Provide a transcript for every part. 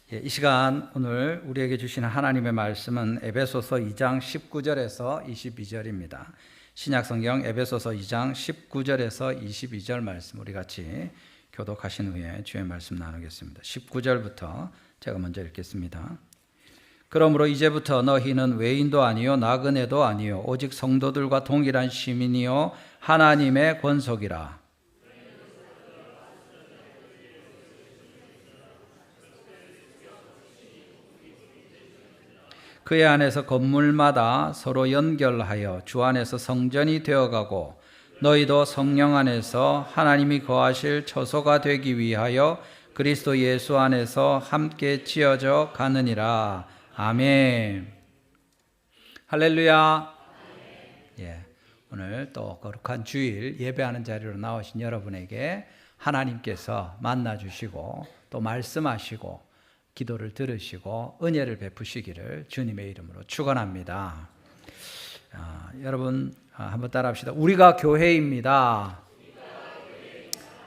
이 시간 오늘 우리에게 주시는 하나님의 말씀은 에베소서 2장 19절에서 22절입니다. 신약성경 에베소서 2장 19절에서 22절 말씀 우리 같이 교독하신 후에 주의 말씀 나누겠습니다. 19절부터 제가 먼저 읽겠습니다. 그러므로 이제부터 너희는 외인도 아니요 나그네도 아니요 오직 성도들과 동일한 시민이요 하나님의 권속이라. 그의 안에서 건물마다 서로 연결하여 주 안에서 성전이 되어가고 너희도 성령 안에서 하나님이 거하실 처소가 되기 위하여 그리스도 예수 안에서 함께 지어져 가느니라. 아멘. 할렐루야. 예, 오늘 또 거룩한 주일 예배하는 자리로 나오신 여러분에게 하나님께서 만나주시고 또 말씀하시고 기도를 들으시고 은혜를 베푸시기를 주님의 이름으로 축원합니다. 여러분 한번 따라합시다. 우리가 교회입니다.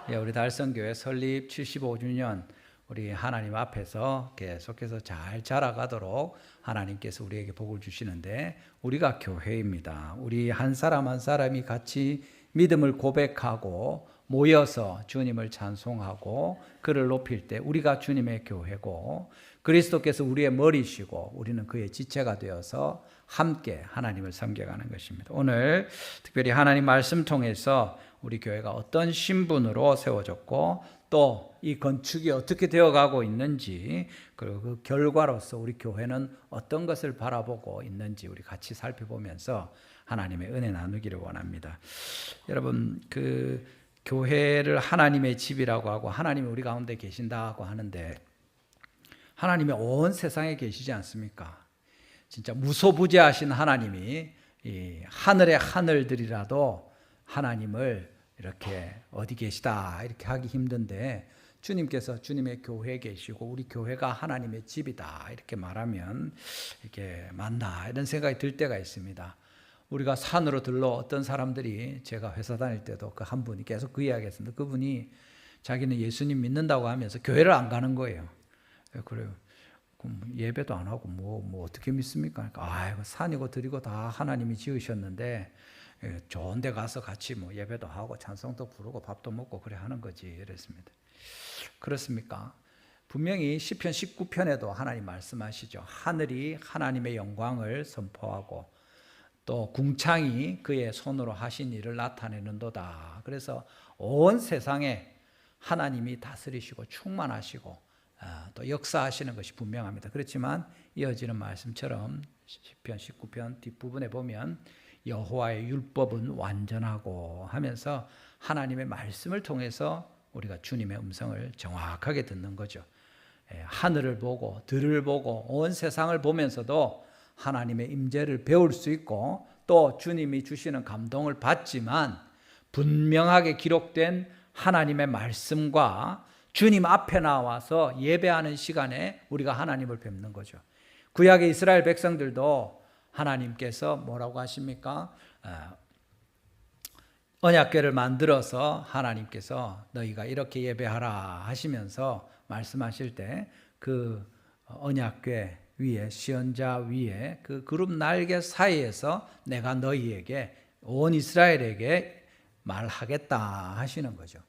예, 우리 달성교회 설립 75주년 우리 하나님 앞에서 계속해서 잘 자라가도록 하나님께서 우리에게 복을 주시는데 우리가 교회입니다. 우리 한 사람 한 사람이 같이 믿음을 고백하고 모여서 주님을 찬송하고 그를 높일 때 우리가 주님의 교회고 그리스도께서 우리의 머리시고 우리는 그의 지체가 되어서 함께 하나님을 섬겨가는 것입니다. 오늘 특별히 하나님 말씀 통해서 우리 교회가 어떤 신분으로 세워졌고 또 이 건축이 어떻게 되어가고 있는지 그리고 그 결과로서 우리 교회는 어떤 것을 바라보고 있는지 우리 같이 살펴보면서 하나님의 은혜 나누기를 원합니다. 여러분 그 교회를 하나님의 집이라고 하고 하나님이 우리 가운데 계신다고 하는데 하나님이 온 세상에 계시지 않습니까? 진짜 무소부재하신 하나님이 이 하늘의 하늘들이라도 하나님을 이렇게 어디 계시다 이렇게 하기 힘든데 주님께서 주님의 교회에 계시고 우리 교회가 하나님의 집이다 이렇게 말하면 이렇게 맞나 이런 생각이 들 때가 있습니다. 우리가 산으로 들러 어떤 사람들이 제가 회사 다닐 때도 그 한 분이 계속 그 이야기 했습니다. 그분이 자기는 예수님 믿는다고 하면서 교회를 안 가는 거예요. 그래요. 예배도 안 하고 뭐 어떻게 믿습니까? 그러니까 산이고 들이고 다 하나님이 지으셨는데 좋은 데 가서 같이 뭐 예배도 하고 찬송도 부르고 밥도 먹고 그래 하는 거지 이랬습니다. 그렇습니까? 분명히 시편 19편에도 하나님 말씀하시죠. 하늘이 하나님의 영광을 선포하고 또 궁창이 그의 손으로 하신 일을 나타내는도다. 그래서 온 세상에 하나님이 다스리시고 충만하시고 또 역사하시는 것이 분명합니다. 그렇지만 이어지는 말씀처럼 시편 19편 뒷부분에 보면 여호와의 율법은 완전하고 하면서 하나님의 말씀을 통해서 우리가 주님의 음성을 정확하게 듣는 거죠. 하늘을 보고 들을 보고 온 세상을 보면서도 하나님의 임재를 배울 수 있고 또 주님이 주시는 감동을 받지만 분명하게 기록된 하나님의 말씀과 주님 앞에 나와서 예배하는 시간에 우리가 하나님을 뵙는 거죠. 구약의 이스라엘 백성들도 하나님께서 뭐라고 하십니까? 언약궤를 만들어서 하나님께서 너희가 이렇게 예배하라 하시면서 말씀하실 때 그 언약궤 위에 시언자 위에 그 그룹 날개 사이에서 내가 너희에게 온 이스라엘에게 말하겠다 하시는 거죠.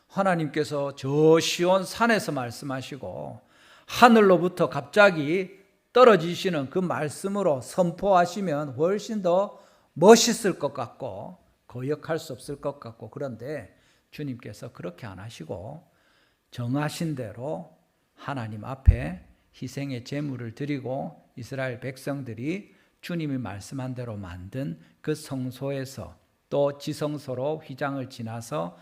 하나님께서 저 시온 산에서 말씀하시고 하늘로부터 갑자기 떨어지시는 그 말씀으로 선포하시면 훨씬 더 멋있을 것 같고 거역할 수 없을 것 같고 그런데 주님께서 그렇게 안 하시고 정하신 대로 하나님 앞에 희생의 제물을 드리고 이스라엘 백성들이 주님이 말씀한 대로 만든 그 성소에서 또 지성소로 휘장을 지나서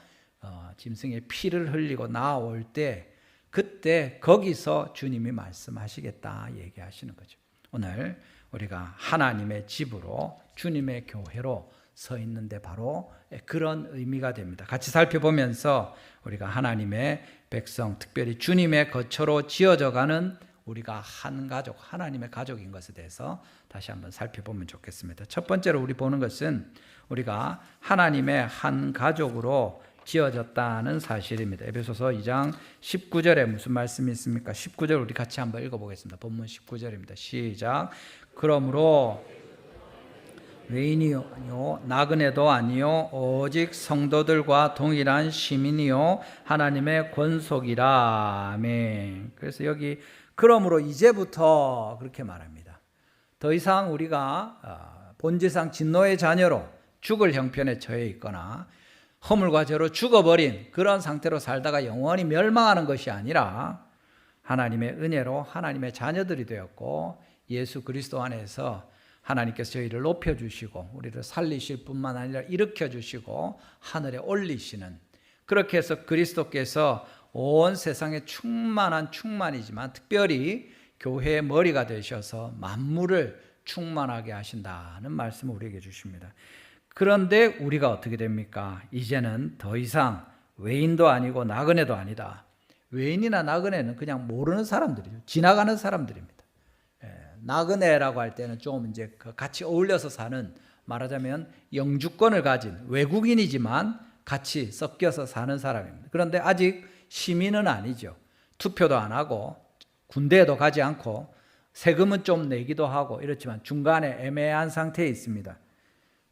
짐승의 피를 흘리고 나올 때 그때 거기서 주님이 말씀하시겠다 얘기하시는 거죠. 오늘 우리가 하나님의 집으로 주님의 교회로 서 있는데 바로 그런 의미가 됩니다. 같이 살펴보면서 우리가 하나님의 백성 특별히 주님의 거처로 지어져가는 우리가 한 가족, 하나님의 가족인 것에 대해서 다시 한번 살펴보면 좋겠습니다. 첫 번째로 우리 보는 것은 우리가 하나님의 한 가족으로 지어졌다는 사실입니다. 에베소서 2장 19절에 무슨 말씀이 있습니까? 19절 우리 같이 한번 읽어보겠습니다. 본문 19절입니다. 시작. 그러므로 외인이요 아니요 나그네도 아니요 오직 성도들과 동일한 시민이요 하나님의 권속이라. 아멘. 그래서 여기 그러므로 이제부터 그렇게 말합니다. 더 이상 우리가 본질상 진노의 자녀로 죽을 형편에 처해 있거나 허물과 죄로 죽어버린 그런 상태로 살다가 영원히 멸망하는 것이 아니라 하나님의 은혜로 하나님의 자녀들이 되었고 예수 그리스도 안에서 하나님께서 저희를 높여주시고 우리를 살리실 뿐만 아니라 일으켜주시고 하늘에 올리시는, 그렇게 해서 그리스도께서 온 세상에 충만한 충만이지만 특별히 교회의 머리가 되셔서 만물을 충만하게 하신다는 말씀을 우리에게 주십니다. 그런데 우리가 어떻게 됩니까? 이제는 더 이상 외인도 아니고 나그네도 아니다. 외인이나 나그네는 그냥 모르는 사람들이죠. 지나가는 사람들입니다. 나그네라고 할 때는 좀 이제 같이 어울려서 사는, 말하자면 영주권을 가진 외국인이지만 같이 섞여서 사는 사람입니다. 그런데 아직 시민은 아니죠. 투표도 안 하고 군대에도 가지 않고 세금은 좀 내기도 하고 이렇지만 중간에 애매한 상태에 있습니다.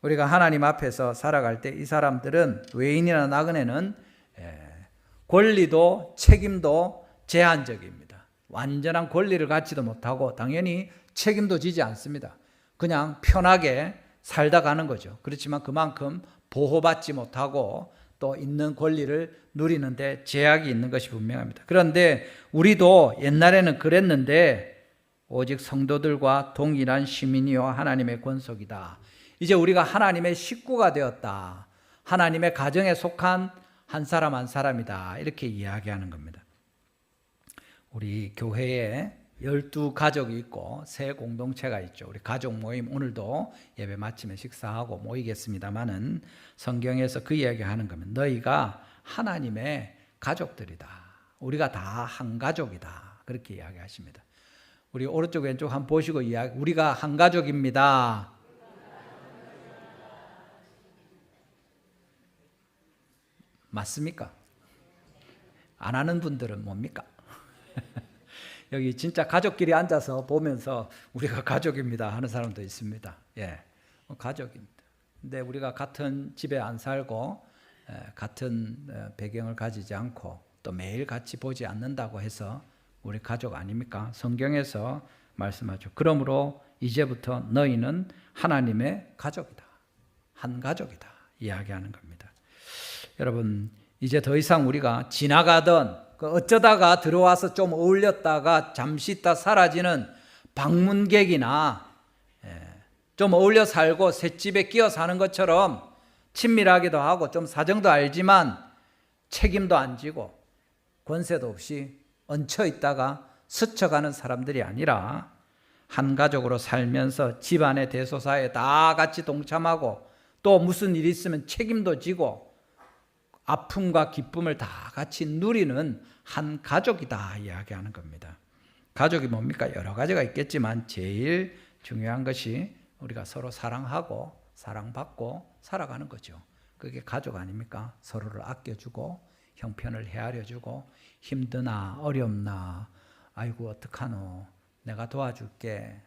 우리가 하나님 앞에서 살아갈 때 이 사람들은, 외인이나 나그네는 권리도 책임도 제한적입니다. 완전한 권리를 갖지도 못하고 당연히 책임도 지지 않습니다. 그냥 편하게 살다 가는 거죠. 그렇지만 그만큼 보호받지 못하고 또 있는 권리를 누리는데 제약이 있는 것이 분명합니다. 그런데 우리도 옛날에는 그랬는데 오직 성도들과 동일한 시민이요 하나님의 권속이다. 이제 우리가 하나님의 식구가 되었다. 하나님의 가정에 속한 한 사람 한 사람이다. 이렇게 이야기하는 겁니다. 우리 교회에 12가족이 있고 세 공동체가 있죠. 우리 가족 모임 오늘도 예배 마치면 식사하고 모이겠습니다마는 성경에서 그 이야기하는 겁니다. 너희가 하나님의 가족들이다. 우리가 다 한 가족이다. 그렇게 이야기하십니다. 우리 오른쪽 왼쪽 한번 보시고 이야기. 우리가 한 가족입니다. 맞습니까? 안 하는 분들은 뭡니까? 여기 진짜 가족끼리 앉아서 보면서 우리가 가족입니다 하는 사람도 있습니다. 예, 가족입니다. 근데 우리가 같은 집에 안 살고 같은 배경을 가지지 않고 또 매일 같이 보지 않는다고 해서 우리 가족 아닙니까? 성경에서 말씀하죠. 그러므로 이제부터 너희는 하나님의 가족이다. 한 가족이다. 이야기하는 겁니다. 여러분, 이제 더 이상 우리가 지나가던 어쩌다가 들어와서 좀 어울렸다가 잠시 있다 사라지는 방문객이나 좀 어울려 살고 셋집에 끼어 사는 것처럼 친밀하기도 하고 좀 사정도 알지만 책임도 안 지고 권세도 없이 얹혀 있다가 스쳐가는 사람들이 아니라 한 가족으로 살면서 집안의 대소사에 다 같이 동참하고 또 무슨 일이 있으면 책임도 지고 아픔과 기쁨을 다 같이 누리는 한 가족이다 이야기하는 겁니다. 가족이 뭡니까? 여러 가지가 있겠지만 제일 중요한 것이 우리가 서로 사랑하고 사랑받고 살아가는 거죠. 그게 가족 아닙니까? 서로를 아껴주고 형편을 헤아려주고 힘드나 어렵나 아이고 어떡하노 내가 도와줄게,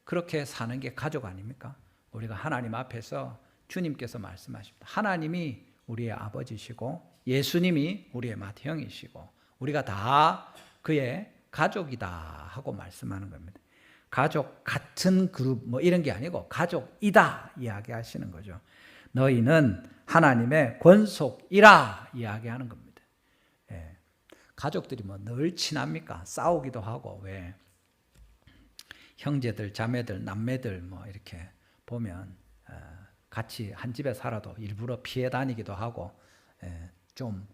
그렇게 사는 게 가족 아닙니까? 우리가 하나님 앞에서 주님께서 말씀하십니다. 하나님이 우리의 아버지시고 예수님이 우리의 맏형이시고 우리가 다 그의 가족이다 하고 말씀하는 겁니다. 가족 같은 그룹 뭐 이런 게 아니고 가족이다 이야기하시는 거죠. 너희는 하나님의 권속이라 이야기하는 겁니다. 예. 가족들이 뭐 늘 친합니까? 싸우기도 하고 왜 형제들, 자매들, 남매들 뭐 이렇게 보면 같이 한 집에 살아도 일부러 피해 다니기도 하고 좀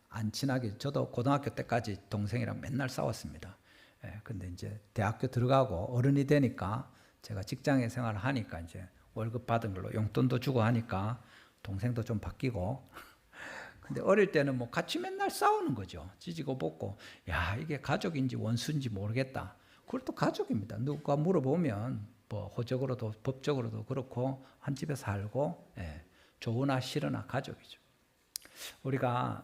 안 친하게, 저도 고등학교 때까지 동생이랑 맨날 싸웠습니다. 근데 이제 대학교 들어가고 어른이 되니까 제가 직장에 생활을 하니까 이제 월급 받은 걸로 용돈도 주고 하니까 동생도 좀 바뀌고 근데 어릴 때는 뭐 같이 맨날 싸우는 거죠. 지지고 볶고. 야, 이게 가족인지 원수인지 모르겠다. 그것도 가족입니다. 누가 물어보면 뭐 호적으로도 법적으로도 그렇고 한 집에 살고 좋으나 싫으나 가족이죠. 우리가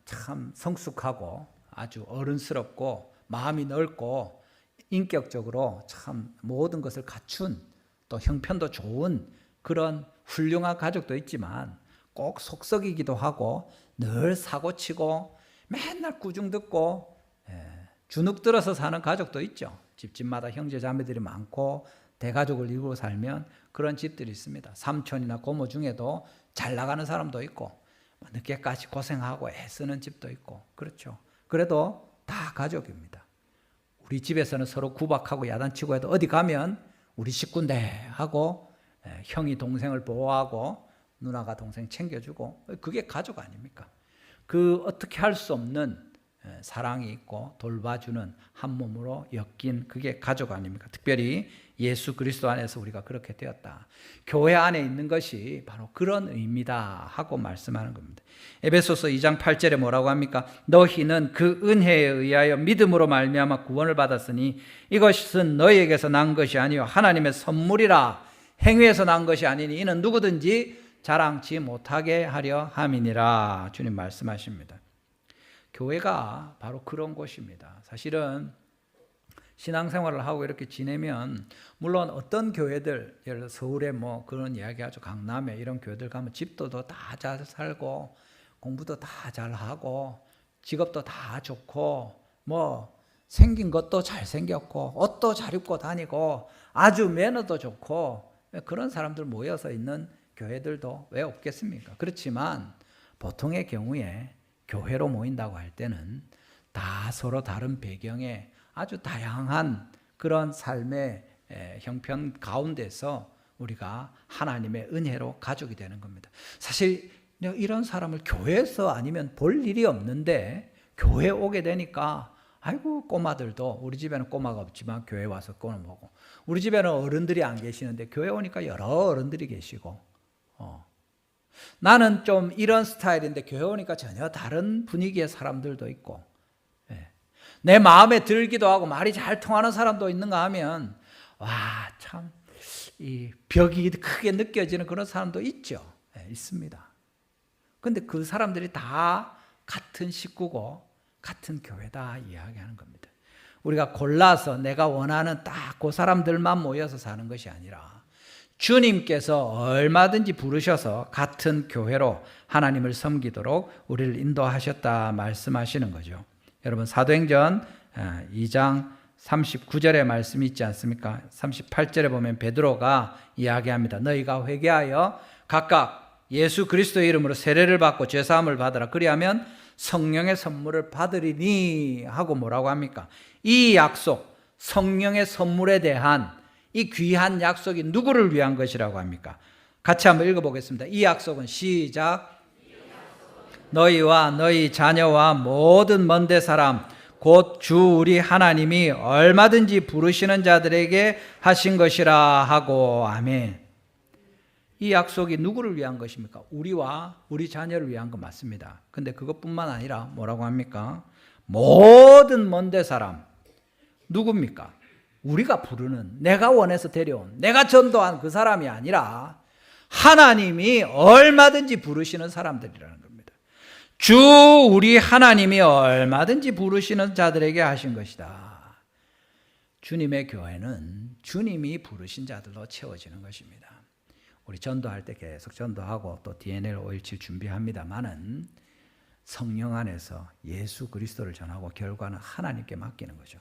참 성숙하고 아주 어른스럽고 마음이 넓고 인격적으로 참 모든 것을 갖춘 또 형편도 좋은 그런 훌륭한 가족도 있지만 꼭 속썩이기도 하고 늘 사고치고 맨날 꾸중 듣고 주눅 들어서 사는 가족도 있죠. 집집마다 형제 자매들이 많고 대가족을 이루고 살면 그런 집들이 있습니다. 삼촌이나 고모 중에도 잘 나가는 사람도 있고 늦게까지 고생하고 애쓰는 집도 있고 그렇죠. 그래도 다 가족입니다. 우리 집에서는 서로 구박하고 야단치고 해도 어디 가면 우리 식구인데 하고 형이 동생을 보호하고 누나가 동생 챙겨주고 그게 가족 아닙니까? 그 어떻게 할 수 없는 사랑이 있고 돌봐주는 한 몸으로 엮인 그게 가족 아닙니까? 특별히 예수 그리스도 안에서 우리가 그렇게 되었다. 교회 안에 있는 것이 바로 그런 의미다 하고 말씀하는 겁니다. 에베소서 2장 8절에 뭐라고 합니까? 너희는 그 은혜에 의하여 믿음으로 말미암아 구원을 받았으니 이것은 너희에게서 난 것이 아니요 하나님의 선물이라. 행위에서 난 것이 아니니 이는 누구든지 자랑치 못하게 하려 함이니라. 주님 말씀하십니다. 교회가 바로 그런 곳입니다. 사실은 신앙생활을 하고 이렇게 지내면 물론 어떤 교회들 예를 들어 서울에 뭐 그런 이야기하죠. 강남에 이런 교회들 가면 집도 다 잘 살고 공부도 다 잘하고 직업도 다 좋고 뭐 생긴 것도 잘생겼고 옷도 잘 입고 다니고 아주 매너도 좋고 그런 사람들 모여서 있는 교회들도 왜 없겠습니까? 그렇지만 보통의 경우에 교회로 모인다고 할 때는 다 서로 다른 배경에 아주 다양한 그런 삶의 형편 가운데서 우리가 하나님의 은혜로 가족이 되는 겁니다. 사실 이런 사람을 교회에서 아니면 볼 일이 없는데 교회에 오게 되니까 아이고 꼬마들도 우리 집에는 꼬마가 없지만 교회 와서 꼬마 보고 우리 집에는 어른들이 안 계시는데 교회 오니까 여러 어른들이 계시고 나는 좀 이런 스타일인데 교회 오니까 전혀 다른 분위기의 사람들도 있고 내 마음에 들기도 하고 말이 잘 통하는 사람도 있는가 하면 와, 참 이 벽이 크게 느껴지는 그런 사람도 있죠. 있습니다. 근데 그 사람들이 다 같은 식구고 같은 교회다 이야기하는 겁니다. 우리가 골라서 내가 원하는 딱 그 사람들만 모여서 사는 것이 아니라 주님께서 얼마든지 부르셔서 같은 교회로 하나님을 섬기도록 우리를 인도하셨다 말씀하시는 거죠. 여러분 사도행전 2장 39절의 말씀이 있지 않습니까? 38절에 보면 베드로가 이야기합니다. 너희가 회개하여 각각 예수 그리스도의 이름으로 세례를 받고 죄사함을 받으라. 그리하면 성령의 선물을 받으리니 하고 뭐라고 합니까? 이 약속, 성령의 선물에 대한 이 귀한 약속이 누구를 위한 것이라고 합니까? 같이 한번 읽어보겠습니다. 이 약속은 시작. 너희와 너희 자녀와 모든 먼데 사람 곧 주 우리 하나님이 얼마든지 부르시는 자들에게 하신 것이라 하고 아멘. 이 약속이 누구를 위한 것입니까? 우리와 우리 자녀를 위한 것 맞습니다. 근데 그것뿐만 아니라 뭐라고 합니까? 모든 먼데 사람 누굽니까? 우리가 부르는 내가 원해서 데려온 내가 전도한 그 사람이 아니라 하나님이 얼마든지 부르시는 사람들이라는 겁니다. 주 우리 하나님이 얼마든지 부르시는 자들에게 하신 것이다. 주님의 교회는 주님이 부르신 자들로 채워지는 것입니다. 우리 전도할 때 계속 전도하고 또 DNL 517 준비합니다만은 성령 안에서 예수 그리스도를 전하고 결과는 하나님께 맡기는 거죠.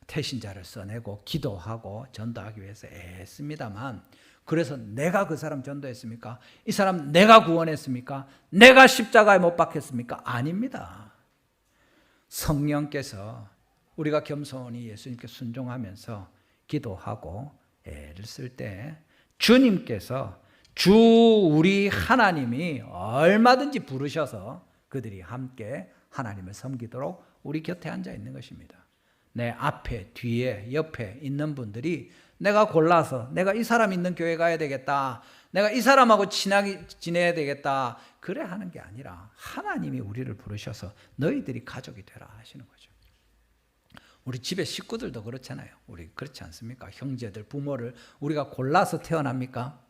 태신자를 써내고 기도하고 전도하기 위해서 애씁니다만 그래서 내가 그 사람 전도했습니까? 이 사람 내가 구원했습니까? 내가 십자가에 못 박혔습니까? 아닙니다. 성령께서 우리가 겸손히 예수님께 순종하면서 기도하고 애를 쓸 때 주님께서 주 우리 하나님이 얼마든지 부르셔서 그들이 함께 하나님을 섬기도록 우리 곁에 앉아 있는 것입니다. 내 앞에, 뒤에, 옆에 있는 분들이 내가 골라서 내가 이 사람 있는 교회 가야 되겠다. 내가 이 사람하고 친하게 지내야 되겠다. 그래 하는 게 아니라 하나님이 우리를 부르셔서 너희들이 가족이 되라 하시는 거죠. 우리 집의 식구들도 그렇잖아요. 우리 그렇지 않습니까? 형제들, 부모를 우리가 골라서 태어납니까?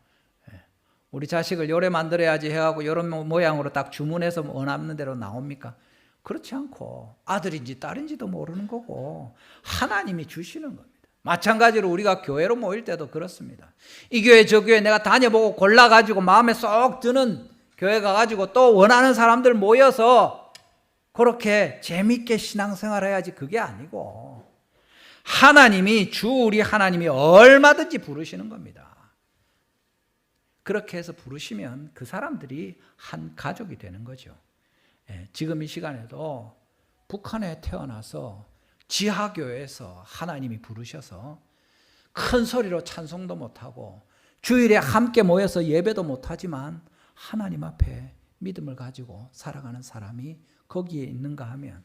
우리 자식을 요래 만들어야지 해가고 요런 모양으로 딱 주문해서 원하는 대로 나옵니까? 그렇지 않고 아들인지 딸인지도 모르는 거고 하나님이 주시는 겁니다. 마찬가지로 우리가 교회로 모일 때도 그렇습니다. 이 교회 저 교회 내가 다녀보고 골라가지고 마음에 쏙 드는 교회 가가지고 또 원하는 사람들 모여서 그렇게 재밌게 신앙생활 해야지 그게 아니고 하나님이 우리 하나님이 얼마든지 부르시는 겁니다. 그렇게 해서 부르시면 그 사람들이 한 가족이 되는 거죠. 지금 이 시간에도 북한에 태어나서 지하교회에서 하나님이 부르셔서 큰 소리로 찬송도 못하고 주일에 함께 모여서 예배도 못하지만 하나님 앞에 믿음을 가지고 살아가는 사람이 거기에 있는가 하면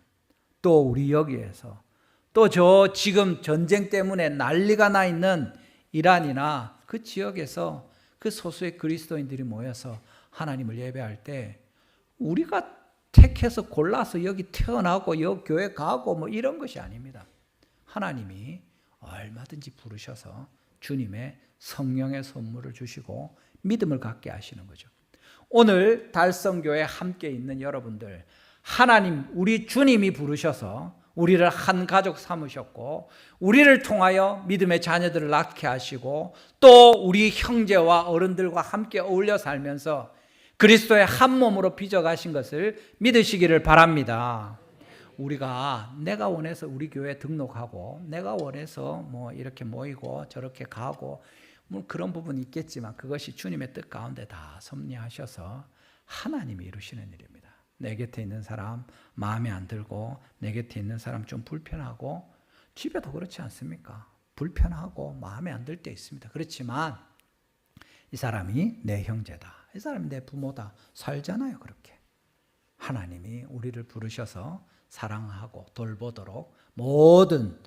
또 우리 여기에서 또 저 지금 전쟁 때문에 난리가 나 있는 이란이나 그 지역에서 그 소수의 그리스도인들이 모여서 하나님을 예배할 때 우리가 택해서 골라서 여기 태어나고 여기 교회 가고 뭐 이런 것이 아닙니다. 하나님이 얼마든지 부르셔서 주님의 성령의 선물을 주시고 믿음을 갖게 하시는 거죠. 오늘 달성교회에 함께 있는 여러분들, 하나님 우리 주님이 부르셔서 우리를 한 가족 삼으셨고 우리를 통하여 믿음의 자녀들을 낳게 하시고 또 우리 형제와 어른들과 함께 어울려 살면서 그리스도의 한 몸으로 빚어가신 것을 믿으시기를 바랍니다. 우리가 내가 원해서 우리 교회에 등록하고 내가 원해서 뭐 이렇게 모이고 저렇게 가고 뭐 그런 부분이 있겠지만 그것이 주님의 뜻 가운데 다 섭리하셔서 하나님이 이루시는 일입니다. 내 곁에 있는 사람 마음에 안 들고 내 곁에 있는 사람 좀 불편하고 집에도 그렇지 않습니까? 불편하고 마음에 안 들 때 있습니다. 그렇지만 이 사람이 내 형제다. 이 사람이 내 부모다. 살잖아요. 그렇게. 하나님이 우리를 부르셔서 사랑하고 돌보도록 모든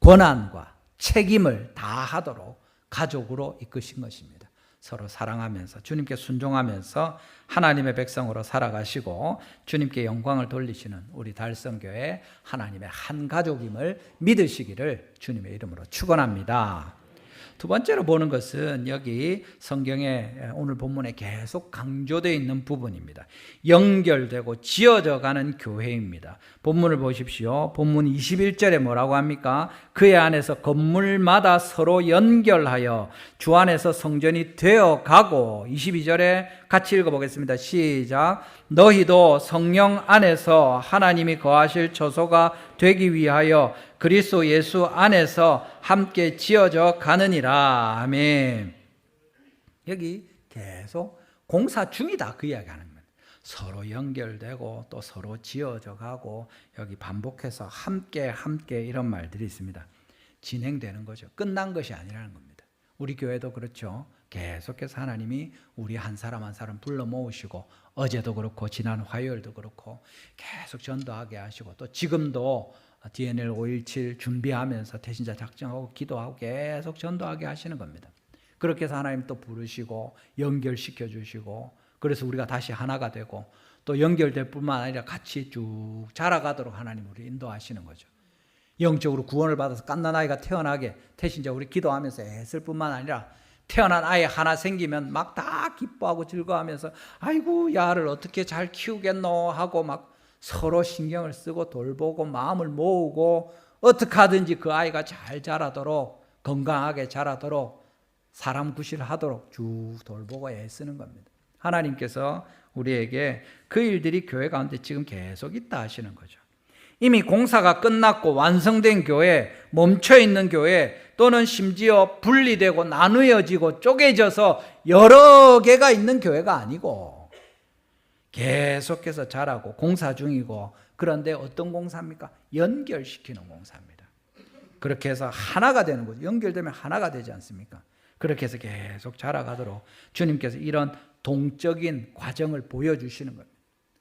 권한과 책임을 다하도록 가족으로 이끄신 것입니다. 서로 사랑하면서 주님께 순종하면서 하나님의 백성으로 살아가시고 주님께 영광을 돌리시는 우리 달성교회 하나님의 한 가족임을 믿으시기를 주님의 이름으로 축원합니다. 두 번째로 보는 것은 여기 성경에 오늘 본문에 계속 강조되어 있는 부분입니다. 연결되고 지어져 가는 교회입니다. 본문을 보십시오. 본문 21절에 뭐라고 합니까? 그의 안에서 건물마다 서로 연결하여 주 안에서 성전이 되어 가고 22절에 같이 읽어보겠습니다. 시작. 너희도 성령 안에서 하나님이 거하실 처소가 되기 위하여 그리스도 예수 안에서 함께 지어져 가느니라. 아멘. 여기 계속 공사 중이다 그 이야기하는 겁니다. 서로 연결되고 또 서로 지어져 가고 여기 반복해서 함께 이런 말들이 있습니다. 진행되는 거죠. 끝난 것이 아니라는 겁니다. 우리 교회도 그렇죠. 계속해서 하나님이 우리 한 사람 한 사람 불러 모으시고 어제도 그렇고 지난 화요일도 그렇고 계속 전도하게 하시고 또 지금도 DNL 5.17 준비하면서 태신자 작정하고 기도하고 계속 전도하게 하시는 겁니다. 그렇게 해서 하나님 또 부르시고 연결시켜 주시고 그래서 우리가 다시 하나가 되고 또 연결될 뿐만 아니라 같이 쭉 자라가도록 하나님 우리 인도하시는 거죠. 영적으로 구원을 받아서 갓난아이가 태어나게 태신자 우리 기도하면서 애쓸 뿐만 아니라 태어난 아이 하나 생기면 막 다 기뻐하고 즐거워하면서 아이고 야를 어떻게 잘 키우겠노 하고 막 서로 신경을 쓰고 돌보고 마음을 모으고 어떻게 하든지 그 아이가 잘 자라도록 건강하게 자라도록 사람 구실하도록 쭉 돌보고 애쓰는 겁니다. 하나님께서 우리에게 그 일들이 교회 가운데 지금 계속 있다 하시는 거죠. 이미 공사가 끝났고 완성된 교회, 멈춰있는 교회 또는 심지어 분리되고 나누어지고 쪼개져서 여러 개가 있는 교회가 아니고 계속해서 자라고 공사 중이고 그런데 어떤 공사입니까? 연결시키는 공사입니다. 그렇게 해서 하나가 되는 거죠. 연결되면 하나가 되지 않습니까? 그렇게 해서 계속 자라가도록 주님께서 이런 동적인 과정을 보여주시는 겁니다.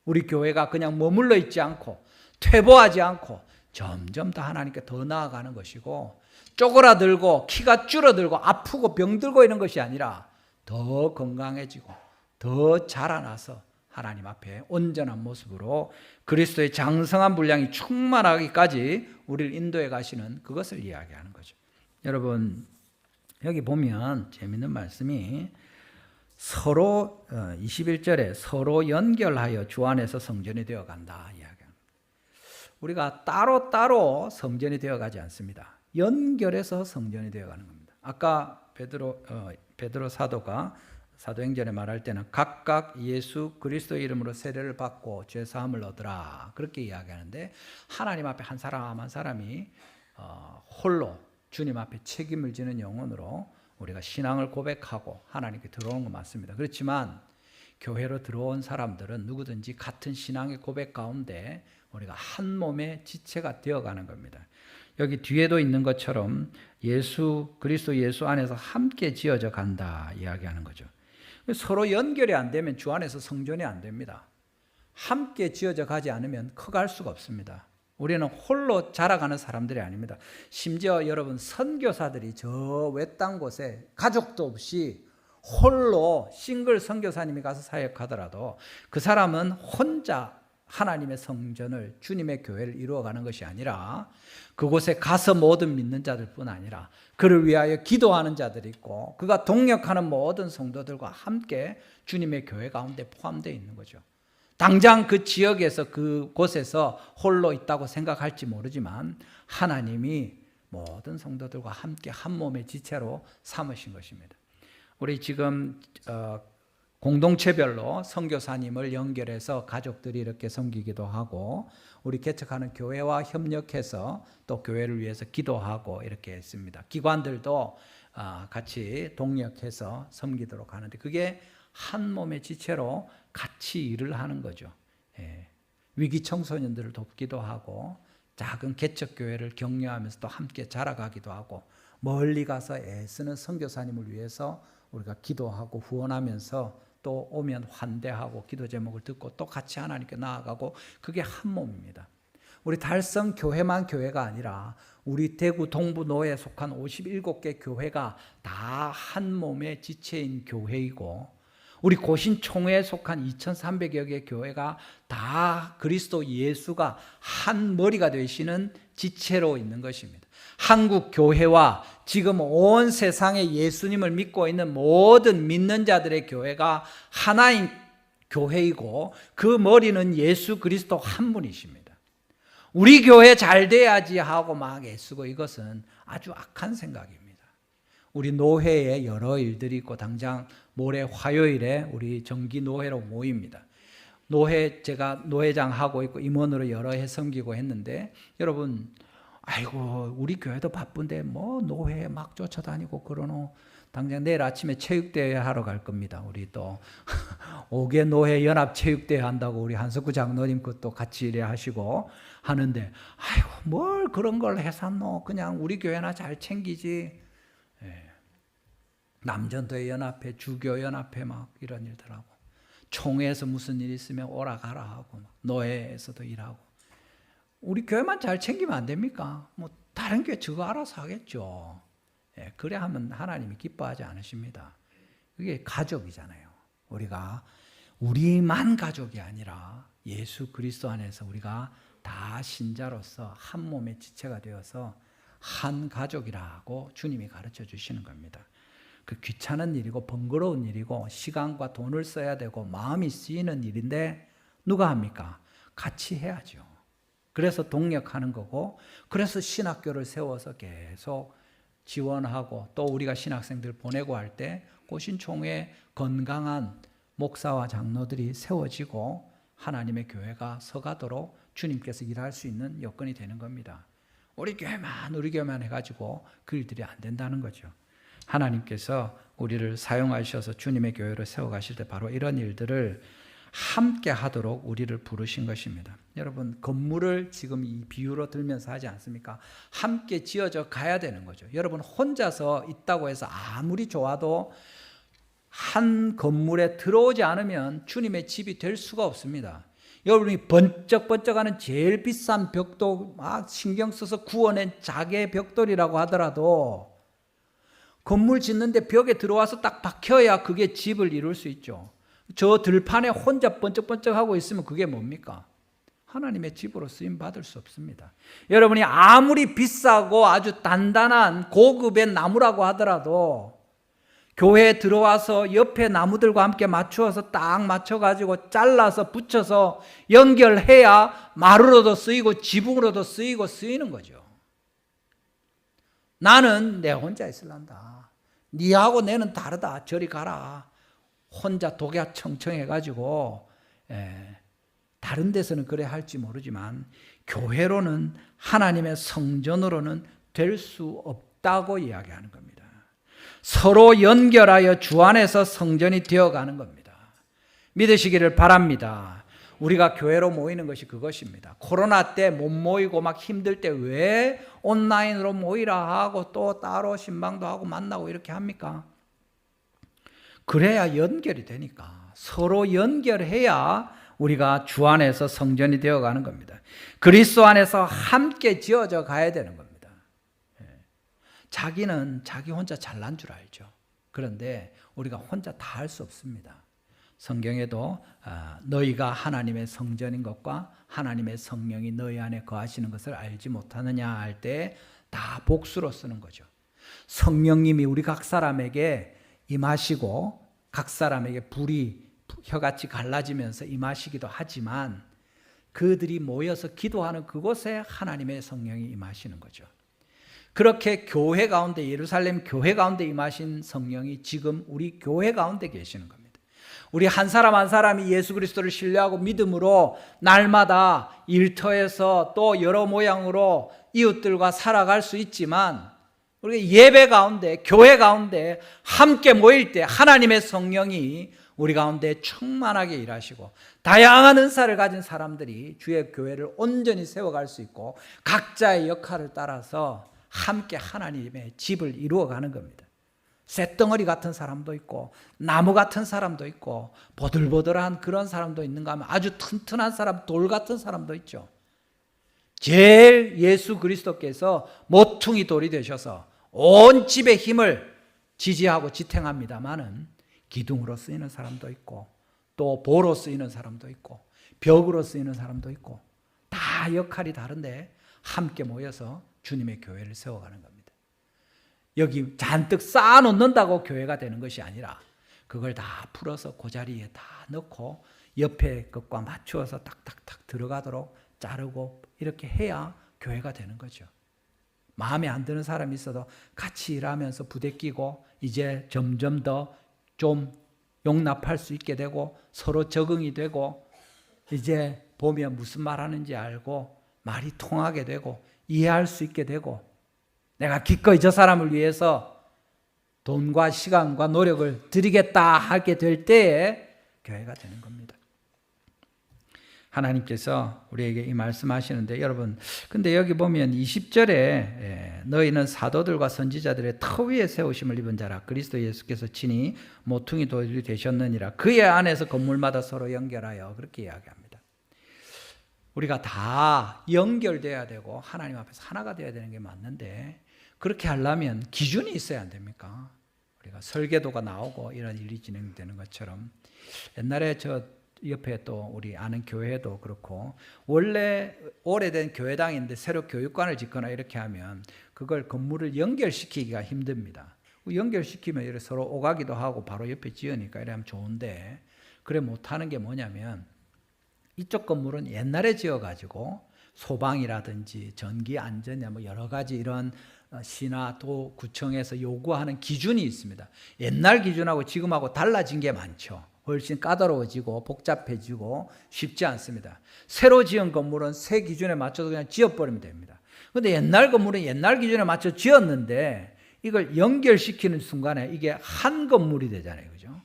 우리 교회가 그냥 머물러 있지 않고 퇴보하지 않고 점점 더 하나님께 더 나아가는 것이고 쪼그라들고 키가 줄어들고 아프고 병들고 이런 것이 아니라 더 건강해지고 더 자라나서 하나님 앞에 온전한 모습으로 그리스도의 장성한 분량이 충만하기까지 우리를 인도해 가시는 그것을 이야기하는 거죠. 여러분 여기 보면 재밌는 말씀이 서로 21절에 서로 연결하여 주 안에서 성전이 되어간다 이야기합니다. 우리가 따로따로 성전이 되어가지 않습니다. 연결해서 성전이 되어가는 겁니다. 아까 베드로 사도가 사도행전에 말할 때는 각각 예수 그리스도 이름으로 세례를 받고 죄 사함을 얻으라 그렇게 이야기하는데, 하나님 앞에 한 사람 한 사람이 홀로 주님 앞에 책임을 지는 영혼으로 우리가 신앙을 고백하고 하나님께 들어오는 건 맞습니다. 그렇지만 교회로 들어온 사람들은 누구든지 같은 신앙의 고백 가운데 우리가 한 몸의 지체가 되어가는 겁니다. 여기 뒤에도 있는 것처럼 예수 그리스도 예수 안에서 함께 지어져 간다 이야기하는 거죠. 서로 연결이 안 되면 주 안에서 성전이 안 됩니다. 함께 지어져 가지 않으면 커갈 수가 없습니다. 우리는 홀로 자라가는 사람들이 아닙니다. 심지어 여러분, 선교사들이 저 외딴 곳에 가족도 없이 홀로 싱글 선교사님이 가서 사역하더라도 그 사람은 혼자 하나님의 성전을, 주님의 교회를 이루어가는 것이 아니라 그곳에 가서 모든 믿는 자들뿐 아니라 그를 위하여 기도하는 자들이 있고 그가 동역하는 모든 성도들과 함께 주님의 교회 가운데 포함되어 있는 거죠. 당장 그 지역에서 그곳에서 홀로 있다고 생각할지 모르지만 하나님이 모든 성도들과 함께 한 몸의 지체로 삼으신 것입니다. 우리 지금 공동체별로 선교사님을 연결해서 가족들이 이렇게 섬기기도 하고, 우리 개척하는 교회와 협력해서 또 교회를 위해서 기도하고 이렇게 했습니다. 기관들도 같이 동력해서 섬기도록 하는데, 그게 한 몸의 지체로 같이 일을 하는 거죠. 위기 청소년들을 돕기도 하고, 작은 개척교회를 격려하면서 또 함께 자라가기도 하고, 멀리 가서 애쓰는 선교사님을 위해서 우리가 기도하고 후원하면서 또 오면 환대하고 기도 제목을 듣고 또 같이 하나님께 나아가고, 그게 한 몸입니다. 우리 달성 교회만 교회가 아니라 우리 대구 동부 노회에 속한 57개 교회가 다 한 몸의 지체인 교회이고, 우리 고신 총회에 속한 2,300여 개 교회가 다 그리스도 예수가 한 머리가 되시는 지체로 있는 것입니다. 한국 교회와 지금 온 세상에 예수님을 믿고 있는 모든 믿는 자들의 교회가 하나인 교회이고, 그 머리는 예수 그리스도 한 분이십니다. 우리 교회 잘 돼야지 하고 막 애쓰고, 이것은 아주 악한 생각입니다. 우리 노회에 여러 일들이 있고, 당장 모레 화요일에 우리 정기 노회로 모입니다. 노회, 제가 노회장 하고 있고 임원으로 여러 해 섬기고 했는데, 여러분, 아이고 우리 교회도 바쁜데 뭐 노회에 막 쫓아다니고 그러노. 당장 내일 아침에 체육대회 하러 갈 겁니다. 우리 또 5개 노회 연합 체육대회 한다고 우리 한석구 장로님 그것도 같이 일해 하시고 하는데, 아이고 뭘 그런 걸 해산노. 그냥 우리 교회나 잘 챙기지. 남전도회 연합회, 주교 연합회 막 이런 일들 하고, 총회에서 무슨 일 있으면 오라 가라 하고, 노회에서도 일하고. 우리 교회만 잘 챙기면 안 됩니까? 뭐 다른 교회 저거 알아서 하겠죠. 그래 하면 하나님이 기뻐하지 않으십니다. 그게 가족이잖아요. 우리가 우리만 가족이 아니라 예수 그리스도 안에서 우리가 다 신자로서 한 몸의 지체가 되어서 한 가족이라고 주님이 가르쳐 주시는 겁니다. 그 귀찮은 일이고 번거로운 일이고 시간과 돈을 써야 되고 마음이 쓰이는 일인데 누가 합니까? 같이 해야죠. 그래서 동력하는 거고, 그래서 신학교를 세워서 계속 지원하고, 또 우리가 신학생들 보내고 할 때 고신총회 건강한 목사와 장로들이 세워지고 하나님의 교회가 서가도록 주님께서 일할 수 있는 여건이 되는 겁니다. 우리 교회만 해가지고 그 일들이 안 된다는 거죠. 하나님께서 우리를 사용하셔서 주님의 교회를 세워가실 때 바로 이런 일들을 함께 하도록 우리를 부르신 것입니다. 여러분, 건물을 지금 이 비유로 들면서 하지 않습니까? 함께 지어져 가야 되는 거죠. 여러분, 혼자서 있다고 해서 아무리 좋아도 한 건물에 들어오지 않으면 주님의 집이 될 수가 없습니다. 여러분이 번쩍번쩍하는 제일 비싼 벽도 막 신경 써서 구워낸 자개 벽돌이라고 하더라도 건물 짓는데 벽에 들어와서 딱 박혀야 그게 집을 이룰 수 있죠. 저 들판에 혼자 번쩍번쩍하고 있으면 그게 뭡니까? 하나님의 집으로 쓰임 받을 수 없습니다. 여러분이 아무리 비싸고 아주 단단한 고급의 나무라고 하더라도 교회에 들어와서 옆에 나무들과 함께 맞추어서 딱 맞춰가지고 잘라서 붙여서 연결해야 마루로도 쓰이고 지붕으로도 쓰이고 쓰이는 거죠. 나는 내 혼자 있을란다. 니하고 내는 다르다. 저리 가라. 혼자 독야청청해가지고 다른 데서는 그래 할지 모르지만 교회로는 하나님의 성전으로는 될 수 없다고 이야기하는 겁니다. 서로 연결하여 주 안에서 성전이 되어가는 겁니다. 믿으시기를 바랍니다. 우리가 교회로 모이는 것이 그것입니다. 코로나 때 못 모이고 막 힘들 때 왜 온라인으로 모이라 하고 또 따로 신방도 하고 만나고 이렇게 합니까? 그래야 연결이 되니까. 서로 연결해야 우리가 주 안에서 성전이 되어가는 겁니다. 그리스도 안에서 함께 지어져 가야 되는 겁니다. 자기는 자기 혼자 잘난 줄 알죠. 그런데 우리가 혼자 다 할 수 없습니다. 성경에도 너희가 하나님의 성전인 것과 하나님의 성령이 너희 안에 거하시는 것을 알지 못하느냐 할 때 다 복수로 쓰는 거죠. 성령님이 우리 각 사람에게 임하시고 각 사람에게 불이 혀같이 갈라지면서 임하시기도 하지만 그들이 모여서 기도하는 그곳에 하나님의 성령이 임하시는 거죠. 그렇게 교회 가운데, 예루살렘 교회 가운데 임하신 성령이 지금 우리 교회 가운데 계시는 겁니다. 우리 한 사람 한 사람이 예수 그리스도를 신뢰하고 믿음으로 날마다 일터에서 또 여러 모양으로 이웃들과 살아갈 수 있지만 우리 예배 가운데, 교회 가운데 함께 모일 때 하나님의 성령이 우리 가운데 충만하게 일하시고 다양한 은사를 가진 사람들이 주의 교회를 온전히 세워갈 수 있고 각자의 역할을 따라서 함께 하나님의 집을 이루어가는 겁니다. 쇳덩어리 같은 사람도 있고 나무 같은 사람도 있고 보들보들한 그런 사람도 있는가 하면 아주 튼튼한 사람, 돌 같은 사람도 있죠. 제일 예수 그리스도께서 모퉁이 돌이 되셔서 온 집의 힘을 지지하고 지탱합니다마는 기둥으로 쓰이는 사람도 있고 또 보로 쓰이는 사람도 있고 벽으로 쓰이는 사람도 있고 다 역할이 다른데 함께 모여서 주님의 교회를 세워가는 겁니다. 여기 잔뜩 쌓아놓는다고 교회가 되는 것이 아니라 그걸 다 풀어서 그 자리에 다 넣고 옆에 것과 맞추어서 탁탁탁 들어가도록 자르고 이렇게 해야 교회가 되는 거죠. 마음에 안 드는 사람이 있어도 같이 일하면서 부대끼고 이제 점점 더 좀 용납할 수 있게 되고 서로 적응이 되고 이제 보면 무슨 말 하는지 알고 말이 통하게 되고 이해할 수 있게 되고 내가 기꺼이 저 사람을 위해서 돈과 시간과 노력을 드리겠다 하게 될 때에 교회가 되는 겁니다. 하나님께서 우리에게 이 말씀하시는데 여러분 근데 여기 보면 20절에 너희는 사도들과 선지자들의 터 위에 세우심을 입은 자라 그리스도 예수께서 친히 모퉁이 돌이 되셨느니라 그의 안에서 건물마다 서로 연결하여 그렇게 이야기합니다. 우리가 다 연결돼야 되고 하나님 앞에서 하나가 되어야 되는 게 맞는데 그렇게 하려면 기준이 있어야 안 됩니까? 우리가 설계도가 나오고 이런 일이 진행되는 것처럼 옛날에 저 옆에 또 우리 아는 교회도 그렇고 원래 오래된 교회당인데 새로 교육관을 짓거나 이렇게 하면 그걸 건물을 연결시키기가 힘듭니다. 연결시키면 이렇게 서로 오가기도 하고 바로 옆에 지으니까 이러면 좋은데 그래 못하는 게 뭐냐면 이쪽 건물은 옛날에 지어가지고 소방이라든지 전기 안전이나 뭐 여러 가지 이런 시나 도 구청에서 요구하는 기준이 있습니다. 옛날 기준하고 지금하고 달라진 게 많죠. 훨씬 까다로워지고 복잡해지고 쉽지 않습니다. 새로 지은 건물은 새 기준에 맞춰서 그냥 지어버리면 됩니다. 그런데 옛날 건물은 옛날 기준에 맞춰 지었는데 이걸 연결시키는 순간에 이게 한 건물이 되잖아요. 그죠?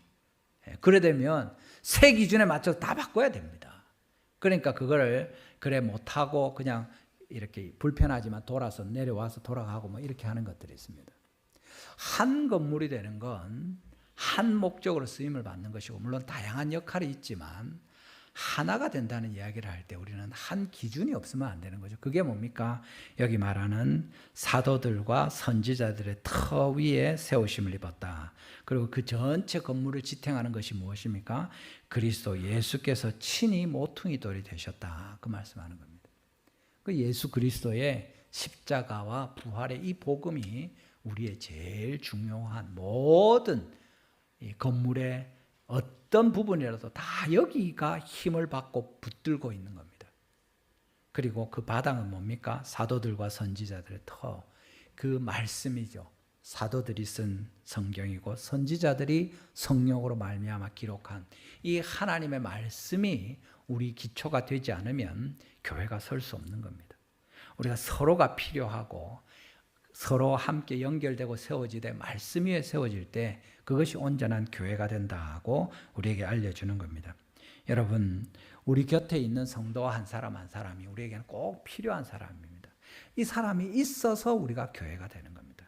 그래 되면 새 기준에 맞춰서 다 바꿔야 됩니다. 그러니까 그거를 그래 못하고 그냥 이렇게 불편하지만 돌아서 내려와서 돌아가고 뭐 이렇게 하는 것들이 있습니다. 한 건물이 되는 건 한 목적으로 쓰임을 받는 것이고 물론 다양한 역할이 있지만 하나가 된다는 이야기를 할 때 우리는 한 기준이 없으면 안 되는 거죠. 그게 뭡니까? 여기 말하는 사도들과 선지자들의 터 위에 세우심을 입었다. 그리고 그 전체 건물을 지탱하는 것이 무엇입니까? 그리스도 예수께서 친히 모퉁이 돌이 되셨다. 그 말씀하는 겁니다. 그 예수 그리스도의 십자가와 부활의 이 복음이 우리의 제일 중요한 모든 이 건물의 어떤 부분이라도 다 여기가 힘을 받고 붙들고 있는 겁니다. 그리고 그 바닥은 뭡니까? 사도들과 선지자들의 터, 그 말씀이죠. 사도들이 쓴 성경이고 선지자들이 성령으로 말미암아 기록한 이 하나님의 말씀이 우리 기초가 되지 않으면 교회가 설 수 없는 겁니다. 우리가 서로가 필요하고 서로 함께 연결되고 세워지되 말씀 위에 세워질 때 그것이 온전한 교회가 된다고 우리에게 알려주는 겁니다. 여러분, 우리 곁에 있는 성도 한 사람 한 사람이 우리에게는 꼭 필요한 사람입니다. 이 사람이 있어서 우리가 교회가 되는 겁니다.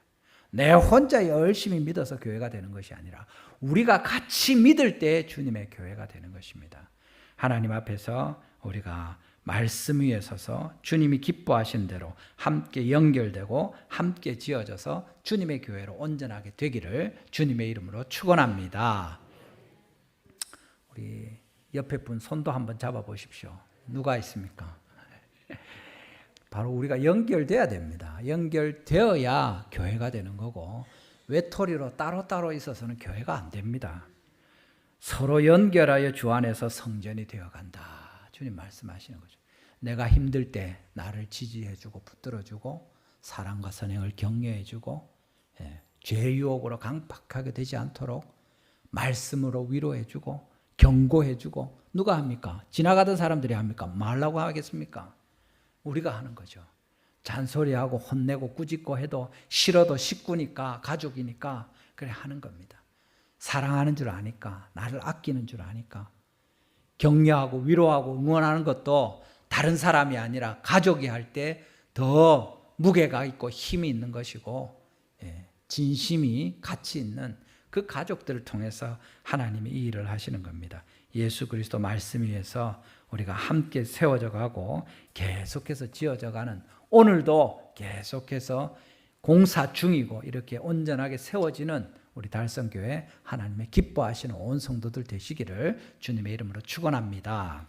내 혼자 열심히 믿어서 교회가 되는 것이 아니라 우리가 같이 믿을 때 주님의 교회가 되는 것입니다. 하나님 앞에서 우리가 말씀 위에 서서 주님이 기뻐하신 대로 함께 연결되고 함께 지어져서 주님의 교회로 온전하게 되기를 주님의 이름으로 축원합니다. 우리 옆에 분 손도 한번 잡아보십시오. 누가 있습니까? 바로 우리가 연결돼야 됩니다. 연결되어야 교회가 되는 거고 외톨이로 따로따로 있어서는 교회가 안 됩니다. 서로 연결하여 주 안에서 성전이 되어간다. 주님 말씀하시는 거죠. 내가 힘들 때 나를 지지해주고 붙들어주고 사랑과 선행을 격려해주고 죄 유혹으로 강팍하게 되지 않도록 말씀으로 위로해주고 경고해주고 누가 합니까? 지나가던 사람들이 합니까? 말라고 하겠습니까? 우리가 하는 거죠. 잔소리하고 혼내고 꾸짖고 해도 싫어도 식구니까 가족이니까 그래 하는 겁니다. 사랑하는 줄 아니까 나를 아끼는 줄 아니까 격려하고 위로하고 응원하는 것도 다른 사람이 아니라 가족이 할 때 더 무게가 있고 힘이 있는 것이고 진심이 가치 있는 그 가족들을 통해서 하나님이 이 일을 하시는 겁니다. 예수 그리스도 말씀 위에서 우리가 함께 세워져 가고 계속해서 지어져 가는 오늘도 계속해서 공사 중이고 이렇게 온전하게 세워지는 우리 달성교회 하나님의 기뻐하시는 온 성도들 되시기를 주님의 이름으로 축원합니다.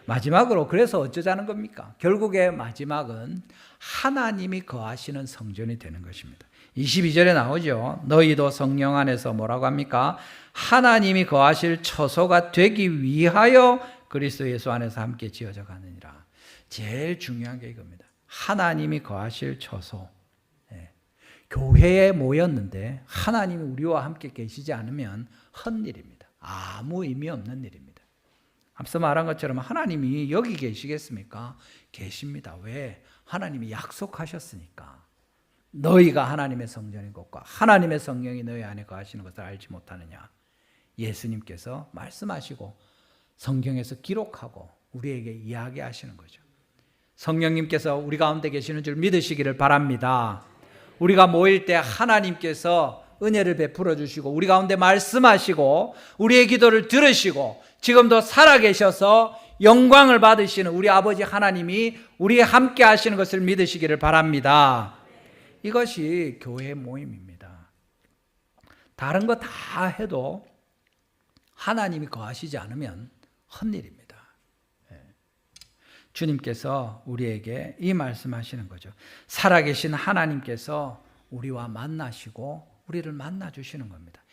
마지막으로 그래서 어쩌자는 겁니까? 결국에 마지막은 하나님이 거하시는 성전이 되는 것입니다. 22절에 나오죠. 너희도 성령 안에서 뭐라고 합니까? 하나님이 거하실 처소가 되기 위하여 그리스도 예수 안에서 함께 지어져 가느니라. 제일 중요한 게 이겁니다. 하나님이 거하실 처소. 교회에 모였는데 하나님이 우리와 함께 계시지 않으면 헛일입니다. 아무 의미 없는 일입니다. 앞서 말한 것처럼 하나님이 여기 계시겠습니까? 계십니다. 왜? 하나님이 약속하셨으니까. 너희가 하나님의 성전인 것과 하나님의 성령이 너희 안에 거하시는 것을 알지 못하느냐. 예수님께서 말씀하시고 성경에서 기록하고 우리에게 이야기하시는 거죠. 성령님께서 우리 가운데 계시는 줄 믿으시기를 바랍니다. 우리가 모일 때 하나님께서 은혜를 베풀어 주시고 우리 가운데 말씀하시고 우리의 기도를 들으시고 지금도 살아계셔서 영광을 받으시는 우리 아버지 하나님이 우리와 함께 하시는 것을 믿으시기를 바랍니다. 이것이 교회 모임입니다. 다른 거 다 해도 하나님이 거하시지 않으면 헛일입니다. 주님께서 우리에게 이 말씀하시는 거죠. 살아계신 하나님께서 우리와 만나시고 우리를 만나주시는 겁니다.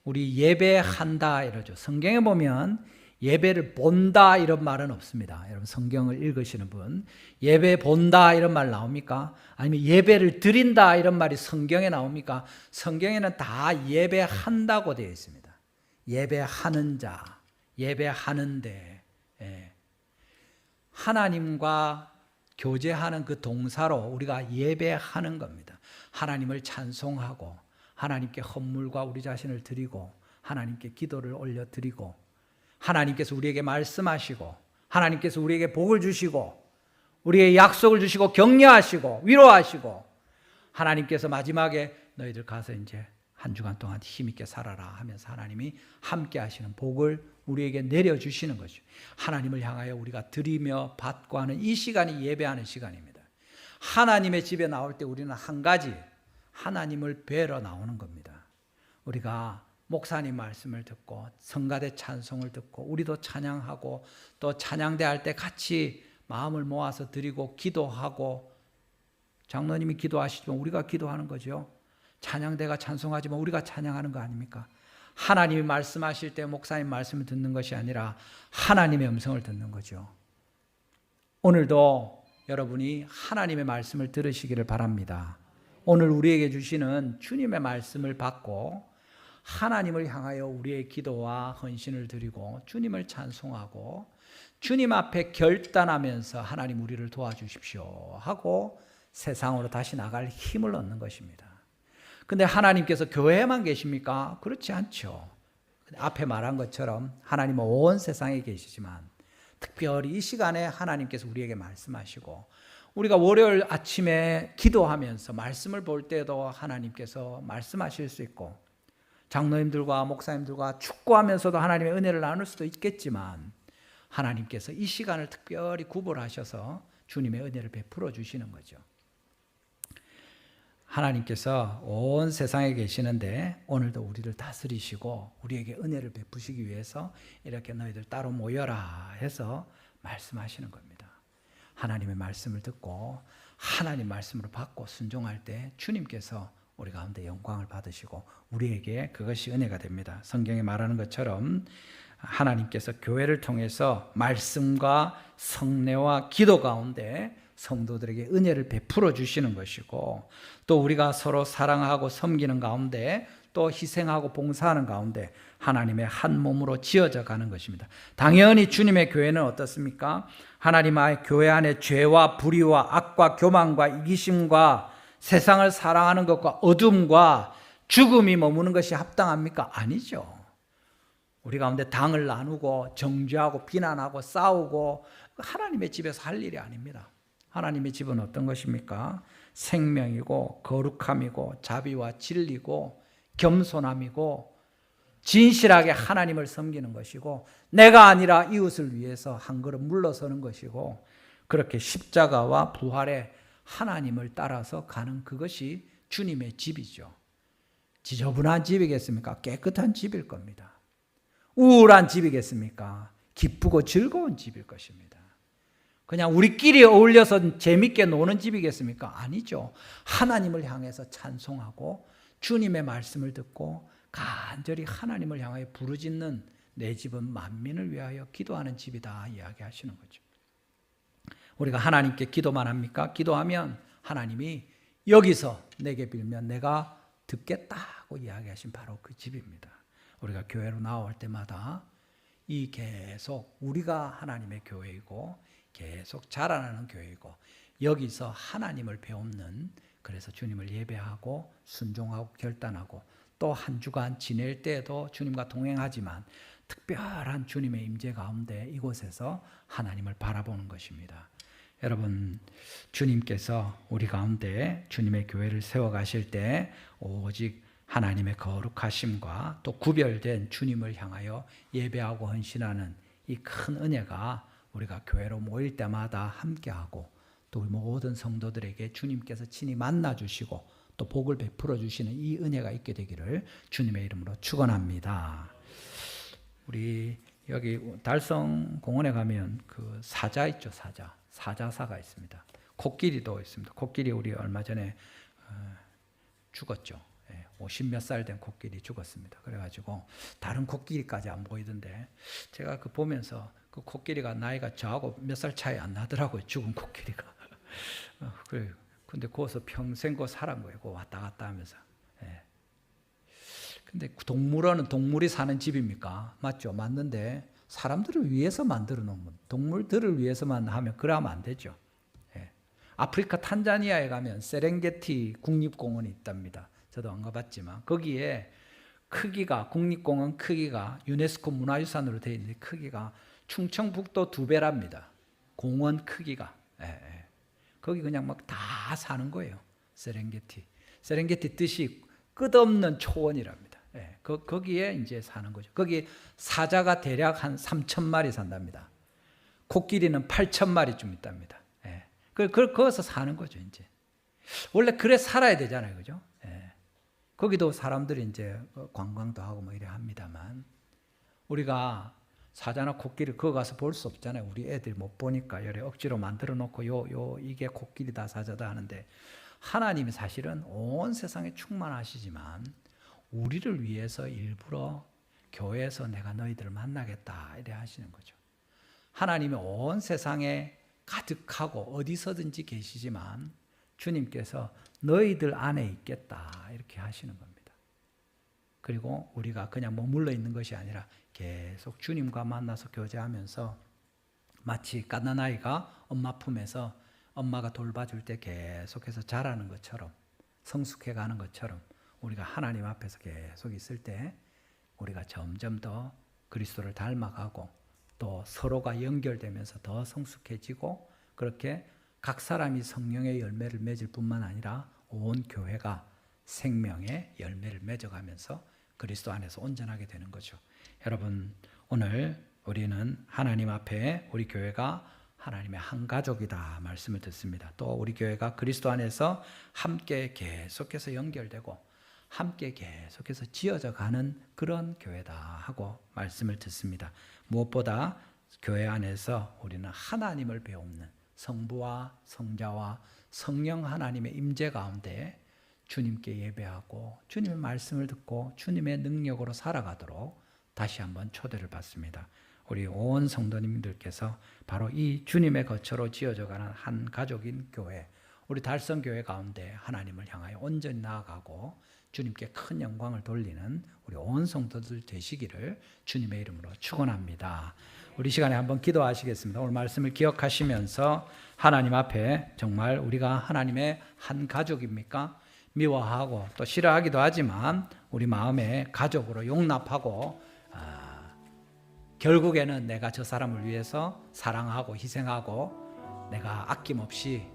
우리 예배한다 이러죠. 성경에 보면 예배를 본다 이런 말은 없습니다. 여러분 성경을 읽으시는 분 예배 본다 이런 말 나옵니까? 아니면 예배를 드린다 이런 말이 성경에 나옵니까? 성경에는 다 예배한다고 되어 있습니다. 예배하는 자, 예배하는데 하나님과 교제하는 그 동사로 우리가 예배하는 겁니다. 하나님을 찬송하고 하나님께 헌물과 우리 자신을 드리고 하나님께 기도를 올려드리고 하나님께서 우리에게 말씀하시고 하나님께서 우리에게 복을 주시고 우리에게 약속을 주시고 격려하시고 위로하시고 하나님께서 마지막에 너희들 가서 이제 한 주간 동안 힘있게 살아라 하면서 하나님이 함께 하시는 복을 우리에게 내려주시는 거죠. 하나님을 향하여 우리가 드리며 받고 하는 이 시간이 예배하는 시간입니다. 하나님의 집에 나올 때 우리는 한 가지 하나님을 뵈러 나오는 겁니다. 우리가 목사님 말씀을 듣고 성가대 찬송을 듣고 우리도 찬양하고 또 찬양대 할 때 같이 마음을 모아서 드리고 기도하고 장로님이 기도하시지만 우리가 기도하는 거죠. 찬양대가 찬송하지만 우리가 찬양하는 거 아닙니까? 하나님이 말씀하실 때 목사님 말씀을 듣는 것이 아니라 하나님의 음성을 듣는 거죠. 오늘도 여러분이 하나님의 말씀을 들으시기를 바랍니다. 오늘 우리에게 주시는 주님의 말씀을 받고 하나님을 향하여 우리의 기도와 헌신을 드리고 주님을 찬송하고 주님 앞에 결단하면서 하나님 우리를 도와주십시오 하고 세상으로 다시 나갈 힘을 얻는 것입니다. 근데 하나님께서 교회에만 계십니까? 그렇지 않죠. 앞에 말한 것처럼 하나님은 온 세상에 계시지만 특별히 이 시간에 하나님께서 우리에게 말씀하시고 우리가 월요일 아침에 기도하면서 말씀을 볼 때도 하나님께서 말씀하실 수 있고 장로님들과 목사님들과 축구하면서도 하나님의 은혜를 나눌 수도 있겠지만 하나님께서 이 시간을 특별히 구별하셔서 주님의 은혜를 베풀어 주시는 거죠. 하나님께서 온 세상에 계시는데 오늘도 우리를 다스리시고 우리에게 은혜를 베푸시기 위해서 이렇게 너희들 따로 모여라 해서 말씀하시는 겁니다. 하나님의 말씀을 듣고 하나님 말씀으로 받고 순종할 때 주님께서 우리 가운데 영광을 받으시고 우리에게 그것이 은혜가 됩니다. 성경에 말하는 것처럼 하나님께서 교회를 통해서 말씀과 성례와 기도 가운데 성도들에게 은혜를 베풀어 주시는 것이고 또 우리가 서로 사랑하고 섬기는 가운데 또 희생하고 봉사하는 가운데 하나님의 한 몸으로 지어져 가는 것입니다. 당연히 주님의 교회는 어떻습니까? 하나님의 교회 안에 죄와 불의와 악과 교만과 이기심과 세상을 사랑하는 것과 어둠과 죽음이 머무는 것이 합당합니까? 아니죠. 우리 가운데 당을 나누고 정죄하고 비난하고 싸우고 하나님의 집에서 할 일이 아닙니다. 하나님의 집은 어떤 것입니까? 생명이고 거룩함이고 자비와 진리고 겸손함이고 진실하게 하나님을 섬기는 것이고 내가 아니라 이웃을 위해서 한 걸음 물러서는 것이고 그렇게 십자가와 부활의 하나님을 따라서 가는 그것이 주님의 집이죠. 지저분한 집이겠습니까? 깨끗한 집일 겁니다. 우울한 집이겠습니까? 기쁘고 즐거운 집일 것입니다. 그냥 우리끼리 어울려서 재밌게 노는 집이겠습니까? 아니죠. 하나님을 향해서 찬송하고 주님의 말씀을 듣고 간절히 하나님을 향하여 부르짖는 내 집은 만민을 위하여 기도하는 집이다 이야기하시는 거죠. 우리가 하나님께 기도만 합니까? 기도하면 하나님이 여기서 내게 빌면 내가 듣겠다고 이야기하신 바로 그 집입니다. 우리가 교회로 나올 때마다 이 계속 우리가 하나님의 교회이고 계속 자라나는 교회이고 여기서 하나님을 배우는 그래서 주님을 예배하고 순종하고 결단하고 또 한 주간 지낼 때에도 주님과 동행하지만 특별한 주님의 임재 가운데 이곳에서 하나님을 바라보는 것입니다. 여러분 주님께서 우리 가운데 주님의 교회를 세워가실 때 오직 하나님의 거룩하심과 또 구별된 주님을 향하여 예배하고 헌신하는 이 큰 은혜가 우리가 교회로 모일 때마다 함께하고 또 모든 성도들에게 주님께서 친히 만나주시고 또 복을 베풀어 주시는 이 은혜가 있게 되기를 주님의 이름으로 축원합니다. 우리 여기 달성 공원에 가면 그 사자 있죠, 사자사가 있습니다. 코끼리도 있습니다. 코끼리 우리 얼마 전에 죽었죠. 50몇 살 된 코끼리 죽었습니다. 그래가지고 다른 코끼리까지 안 보이던데 제가 그 보면서 그 코끼리가 나이가 저하고 몇 살 차이 안 나더라고요. 죽은 코끼리가. 그래. 근데 거기서 평생 그 살은 거예요. 그 왔다 갔다 하면서. 근데 동물원은 동물이 사는 집입니까? 맞죠? 맞는데 사람들을 위해서 만들어 놓은 건 동물들을 위해서만 하면 그러면 안 되죠. 아프리카 탄자니아에 가면 세렝게티 국립공원이 있답니다. 저도 안 가봤지만 거기에 크기가 국립공원 크기가 유네스코 문화유산으로 되어 있는데 크기가 충청북도 2배랍니다. 공원 크기가. 거기 그냥 막 다 사는 거예요. 세렝게티 뜻이 끝없는 초원이랍니다. 거기에 이제 사는 거죠. 거기 사자가 대략 한 3,000마리 산답니다. 코끼리는 8,000마리쯤 있답니다. 거기서 사는 거죠, 이제. 원래 그래 살아야 되잖아요, 그죠? 거기도 사람들이 이제 관광도 하고 뭐 이래 합니다만 우리가 사자나 코끼리 그거 가서 볼 수 없잖아요. 우리 애들이 못 보니까 여래 억지로 만들어 놓고 이게 코끼리다 사자다 하는데, 하나님이 사실은 온 세상에 충만하시지만 우리를 위해서 일부러 교회에서 내가 너희들을 만나겠다 이래 하시는 거죠. 하나님이 온 세상에 가득하고 어디서든지 계시지만 주님께서 너희들 안에 있겠다 이렇게 하시는 겁니다. 그리고 우리가 그냥 머물러 있는 것이 아니라 계속 주님과 만나서 교제하면서 마치 갓난아이가 엄마 품에서 엄마가 돌봐줄 때 계속해서 자라는 것처럼, 성숙해가는 것처럼 우리가 하나님 앞에서 계속 있을 때 우리가 점점 더 그리스도를 닮아가고 또 서로가 연결되면서 더 성숙해지고, 그렇게 각 사람이 성령의 열매를 맺을 뿐만 아니라 온 교회가 생명의 열매를 맺어가면서 그리스도 안에서 온전하게 되는 거죠. 여러분, 오늘 우리는 하나님 앞에 우리 교회가 하나님의 한 가족이다 말씀을 듣습니다. 또 우리 교회가 그리스도 안에서 함께 계속해서 연결되고 함께 계속해서 지어져 가는 그런 교회다 하고 말씀을 듣습니다. 무엇보다 교회 안에서 우리는 하나님을 배우는 성부와 성자와 성령 하나님의 임재 가운데 주님께 예배하고 주님의 말씀을 듣고 주님의 능력으로 살아가도록 다시 한번 초대를 받습니다. 우리 온 성도님들께서 바로 이 주님의 거처로 지어져가는 한 가족인 교회, 우리 달성교회 가운데 하나님을 향하여 온전히 나아가고 주님께 큰 영광을 돌리는 우리 온 성도들 되시기를 주님의 이름으로 축원합니다. 우리 시간에 한번 기도하시겠습니다. 오늘 말씀을 기억하시면서 하나님 앞에 정말 우리가 하나님의 한 가족입니까? 미워하고 또 싫어하기도 하지만 우리 마음에 가족으로 용납하고 결국에는 내가 저 사람을 위해서 사랑하고 희생하고 내가 아낌없이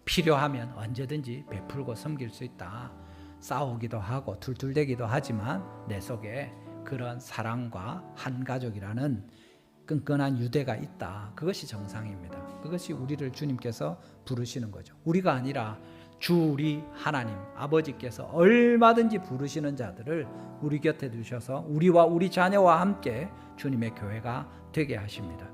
필요하면 언제든지 베풀고 섬길 수 있다. 싸우기도 하고 툴툴대기도 하지만 내 속에 그런 사랑과 한 가족이라는 끈끈한 유대가 있다. 그것이 정상입니다. 그것이 우리를 주님께서 부르시는 거죠. 우리가 아니라 주 우리 하나님 아버지께서 얼마든지 부르시는 자들을 우리 곁에 두셔서 우리와 우리 자녀와 함께 주님의 교회가 되게 하십니다.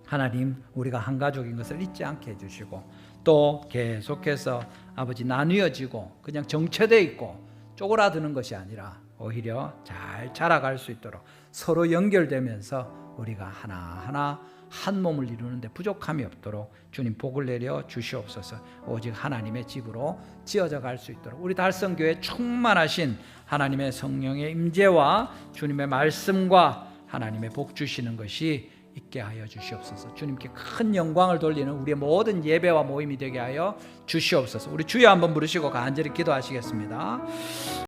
하나님, 우리가 한 가족인 것을 잊지 않게 해주시고 또 계속해서 아버지 나뉘어지고 그냥 정체되어 있고 쪼그라드는 것이 아니라 오히려 잘 자라갈 수 있도록 서로 연결되면서 우리가 하나하나 한 몸을 이루는데 부족함이 없도록 주님 복을 내려 주시옵소서. 오직 하나님의 집으로 지어져 갈 수 있도록 우리 달성교회 충만하신 하나님의 성령의 임재와 주님의 말씀과 하나님의 복 주시는 것이 있게 하여 주시옵소서. 주님께 큰 영광을 돌리는 우리의 모든 예배와 모임이 되게 하여 주시옵소서. 우리 주여 한번 부르시고 간절히 기도하시겠습니다.